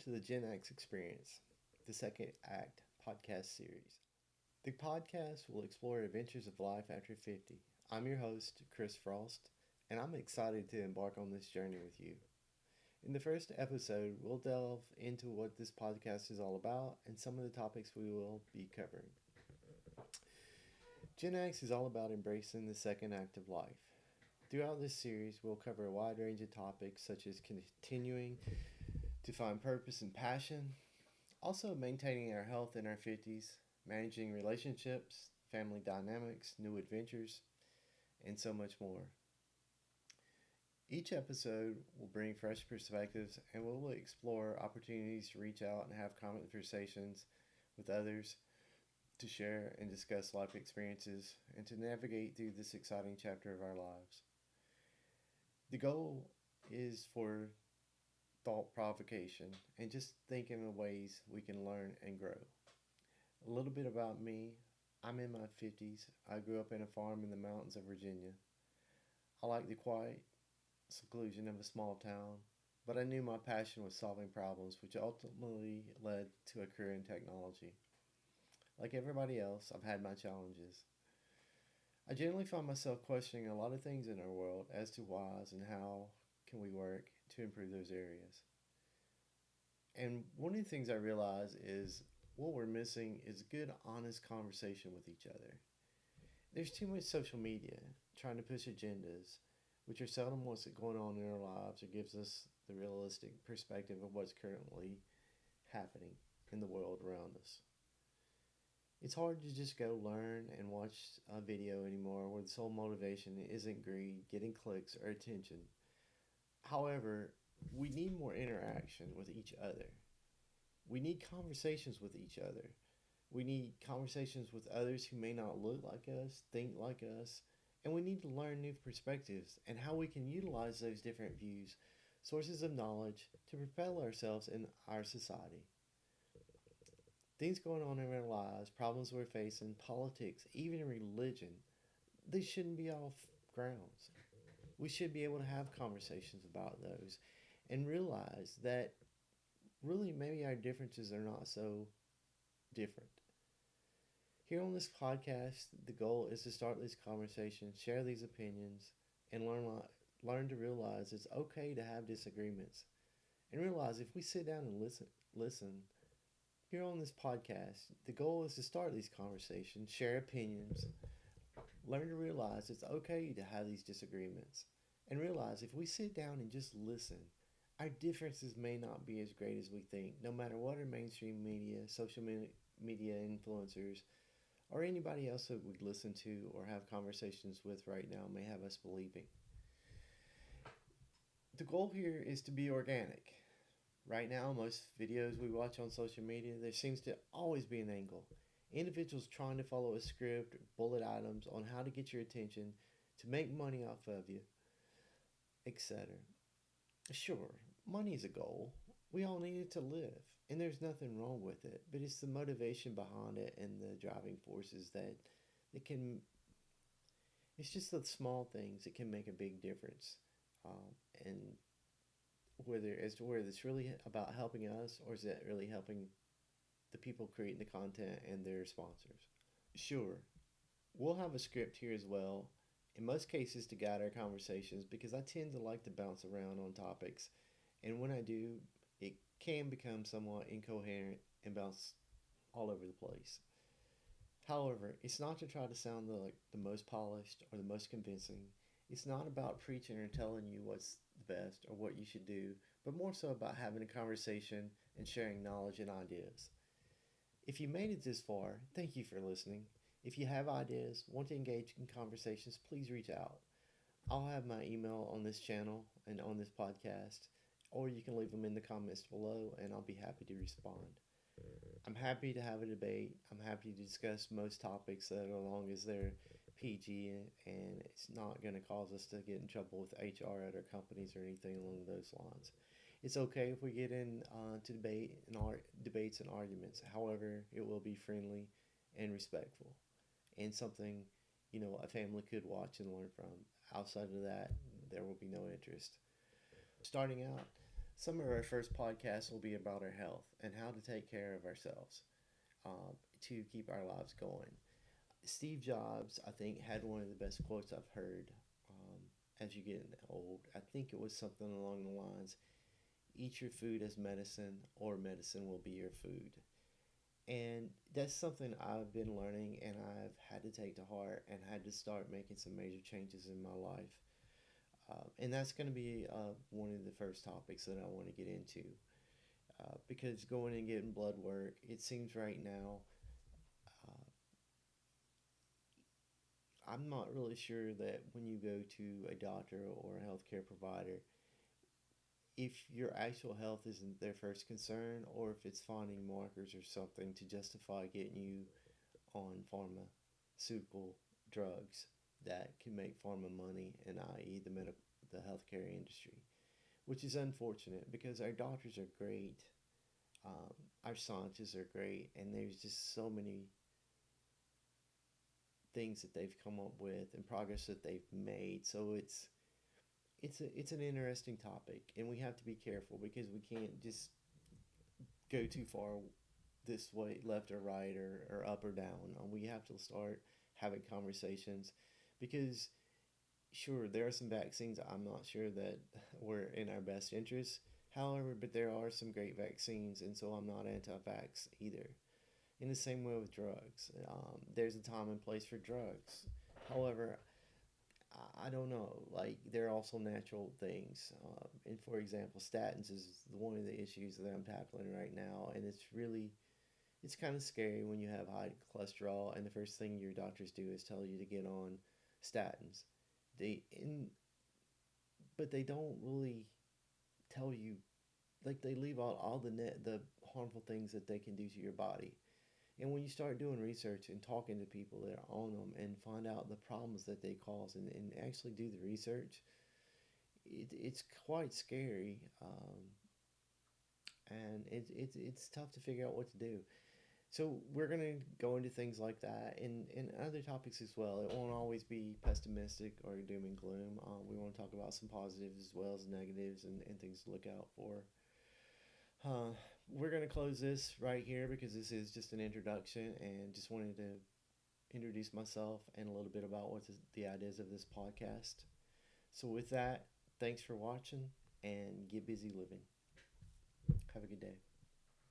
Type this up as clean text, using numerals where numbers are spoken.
to the GenX Experience, the second act podcast series. The podcast will explore adventures of life after 50. I'm your host, Chris Frost, and I'm excited to embark on this journey with you. In the first episode, we'll delve into what this podcast is all about and some of the topics we will be covering. Gen X is all about embracing the second act of life. Throughout this series, we'll cover a wide range of topics such as continuing to find purpose and passion, also maintaining our health in our 50s, managing relationships, family dynamics, new adventures, and so much more. Each episode will bring fresh perspectives and we'll explore opportunities to reach out and have conversations with others to share and discuss life experiences and to navigate through this exciting chapter of our lives. The goal is for thought provocation and just thinking of ways we can learn and grow. A little bit about me. I'm in my 50s. I grew up in a farm in the mountains of Virginia. I like the quiet seclusion of a small town, but I knew my passion was solving problems, which ultimately led to a career in technology. Like everybody else, I've had my challenges. I generally find myself questioning a lot of things in our world as to whys and how can we work to improve those areas. And one of the things I realize is what we're missing is good, honest conversation with each other. There's too much social media trying to push agendas, which are seldom what's going on in our lives or gives us the realistic perspective of what's currently happening in the world around us. It's hard to just go learn and watch a video anymore where the sole motivation isn't greed, getting clicks, or attention. However, we need more interaction with each other. We need conversations with each other. We need conversations with others who may not look like us, think like us, and we need to learn new perspectives and how we can utilize those different views, sources of knowledge to propel ourselves in our society. Things going on in our lives, problems we're facing, politics, even religion, they shouldn't be off grounds. We should be able to have conversations about those and realize that really maybe our differences are not so different. Here on this podcast, the goal is to start these conversations, share these opinions, and learn to realize it's okay to have disagreements. And realize if we sit down and listen, here on this podcast, the goal is to start these conversations, share opinions, learn to realize it's okay to have these disagreements, and realize if we sit down and just listen, our differences may not be as great as we think, no matter what our mainstream media, social media influencers, or anybody else that we listen to or have conversations with right now may have us believing. The goal here is to be organic. Right now, most videos we watch on social media, there seems to always be an angle. Individuals trying to follow a script or bullet items on how to get your attention, to make money off of you, etc. Sure, money is a goal. We all need it to live, and there's nothing wrong with it. But it's the motivation behind it and the driving forces that can. It's just the small things that can make a big difference, and whether it's really about helping us or is it really helping the people creating the content and their sponsors. Sure, we'll have a script here as well, in most cases to guide our conversations because I tend to like to bounce around on topics, and when I do, it can become somewhat incoherent and bounce all over the place. However, it's not to try to sound the most polished or the most convincing. It's not about preaching or telling you what's the best or what you should do, but more so about having a conversation and sharing knowledge and ideas. If you made it this far, thank you for listening. If you have ideas, want to engage in conversations, please reach out. I'll have my email on this channel and on this podcast, or you can leave them in the comments below and I'll be happy to respond. I'm happy to have a debate. I'm happy to discuss most topics that are long as they're PG and it's not going to cause us to get in trouble with HR at our companies or anything along those lines. It's okay if we get in to debates and arguments. However, it will be friendly and respectful and something a family could watch and learn from. Outside of that, there will be no interest. Starting out, Some of our first podcasts will be about our health and how to take care of ourselves to keep our lives going. Steve Jobs, I think, had one of the best quotes I've heard as you get old. I think it was something along the lines, eat your food as medicine, or medicine will be your food. And that's something I've been learning and I've had to take to heart and had to start making some major changes in my life. And that's going to be one of the first topics that I want to get into. Because going and getting blood work, it seems right now, uh, I'm not really sure that when you go to a doctor or a healthcare provider, if your actual health isn't their first concern or if it's finding markers or something to justify getting you on pharmaceutical drugs that can make pharma money, and i.e. the healthcare industry, which is unfortunate because our doctors are great, um, our scientists are great, and there's just so many things that they've come up with and progress that they've made. So it's an interesting topic, and we have to be careful because we can't just go too far this way, left or right, or up or down. We have to start having conversations because, sure, there are some vaccines I'm not sure that were in our best interest. However, but there are some great vaccines, and so I'm not anti vax either. In the same way with drugs, there's a time and place for drugs. However, I don't know. Like they're also natural things, and for example, statins is one of the issues that I'm tackling right now, and it's kind of scary when you have high cholesterol, and the first thing your doctors do is tell you to get on statins. They in but they don't really tell you, like they leave out all the harmful things that they can do to your body. And when you start doing research and talking to people that are on them and find out the problems that they cause and actually do the research, it's quite scary. And it's tough to figure out what to do. So we're going to go into things like that and other topics as well. It won't always be pessimistic or doom and gloom. We want to talk about some positives as well as negatives and things to look out for. We're going to close this right here because this is just an introduction and just wanted to introduce myself and a little bit about what the ideas of this podcast. So, with that, thanks for watching and get busy living. Have a good day.